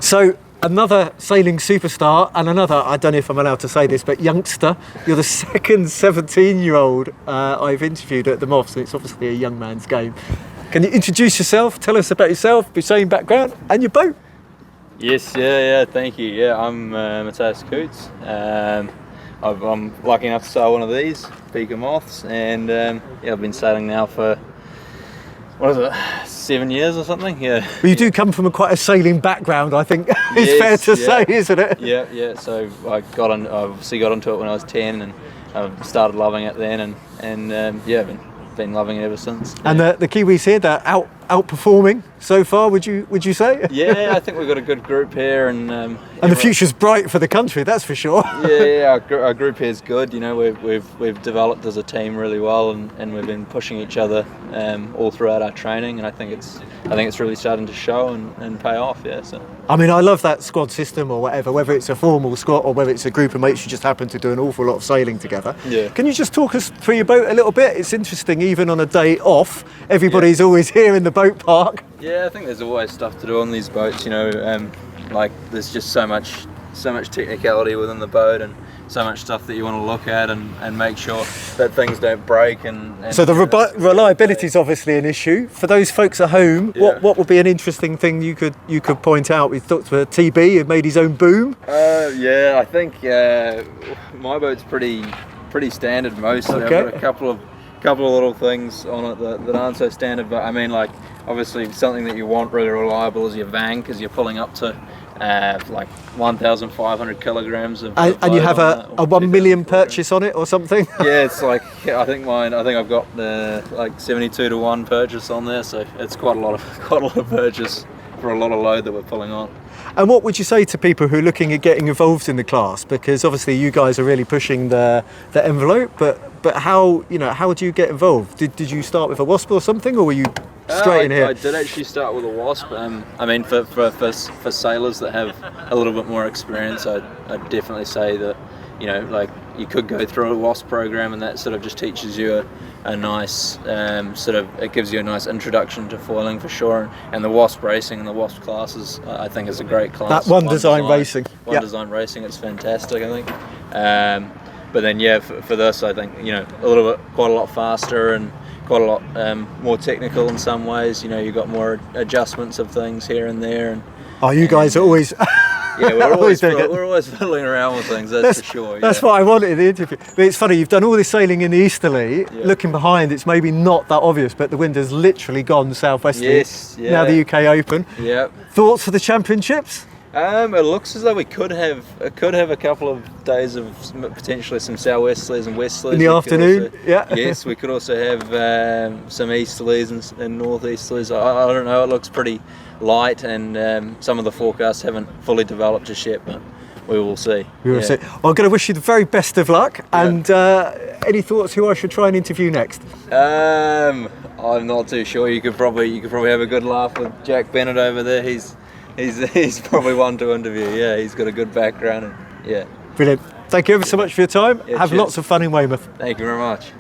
So another sailing superstar and another, I don't know if I'm allowed to say this, but youngster. You're the second 17-year-old I've interviewed at the Moth, so it's obviously a young man's game. Can you introduce yourself, tell us about yourself, your sailing background and your boat? Yes, thank you. Yeah, I'm Mathias Coutts. I'm lucky enough to sail one of these, Beaker Moths, and I've been sailing now for, 7 years or something? Yeah. Well, you do come from quite a sailing background, I think. It's fair to say, isn't it? Yeah. So I obviously got into it when I was 10, and I started loving it then, and been loving it ever since. And the Kiwis here, they're outperforming so far, would you say? Yeah, I think we've got a good group here, and the future's bright for the country, that's for sure. Yeah, our group here is good. You know, we've developed as a team really well, and we've been pushing each other all throughout our training, and I think it's really starting to show and pay off. Yeah, so. I mean, I love that squad system or whatever, whether it's a formal squad or whether it's a group of mates who just happen to do an awful lot of sailing together. Yeah. Can you just talk us through your boat a little bit? It's interesting, even on a day off, everybody's always here in the boat park. Yeah, I think there's always stuff to do on these boats. You know, like there's just so much technicality within the boat, and so much stuff that you want to look at and make sure that things don't break. And so the reliability is obviously an issue for those folks at home. Yeah. What would be an interesting thing you could point out? We talked to TB, who made his own boom. Yeah, I think my boat's pretty standard mostly. Okay. I've got a couple of little things on it that aren't so standard, but I mean, like, obviously something that you want really reliable is your van, because you're pulling up to like 1,500 kilograms of and you have a 1 million purchase on it or something. Yeah, it's like, I think I've got like 72 to 1 purchase on there, so it's quite a lot of purchase for a lot of load that we're pulling on. And what would you say to people who are looking at getting involved in the class? Because obviously you guys are really pushing the envelope, but how do you get involved? Did you start with a WASP or something, or were you straight in here? I did actually start with a WASP. I mean, for sailors that have a little bit more experience, I'd definitely say that, you know, like, you could go through a WASP program, and that sort of just teaches you a nice it gives you a nice introduction to foiling for sure. And the WASP racing and the WASP classes, I think, is a great class. That one design racing, design racing, it's fantastic, I think. But then for this, I think, you know, quite a lot faster and quite a lot more technical in some ways. You know, you've got more adjustments of things here and there. You guys are always. Yeah, we're always fiddling around with things, that's for sure. That's what I wanted in the interview. But it's funny, you've done all this sailing in the easterly. Yeah. Looking behind, it's maybe not that obvious, but the wind has literally gone southwesterly. Yes, yeah. Now the UK Open. Yeah. Thoughts for the championships? It looks as though we could have a couple of days of potentially some southwesterlies and westerlies in the afternoon. Yes, we could also have some easterlies and northeasterlies. I don't know. It looks pretty light, and some of the forecasts haven't fully developed just yet, but we will see. Well, I'm going to wish you the very best of luck. Yeah. And any thoughts who I should try and interview next? I'm not too sure. You could probably have a good laugh with Jack Bennett over there. He's probably one to interview. Yeah, he's got a good background. And, yeah. Brilliant. Thank you ever so much for your time. Yeah, have cheers. lots of fun in Weymouth. Thank you very much.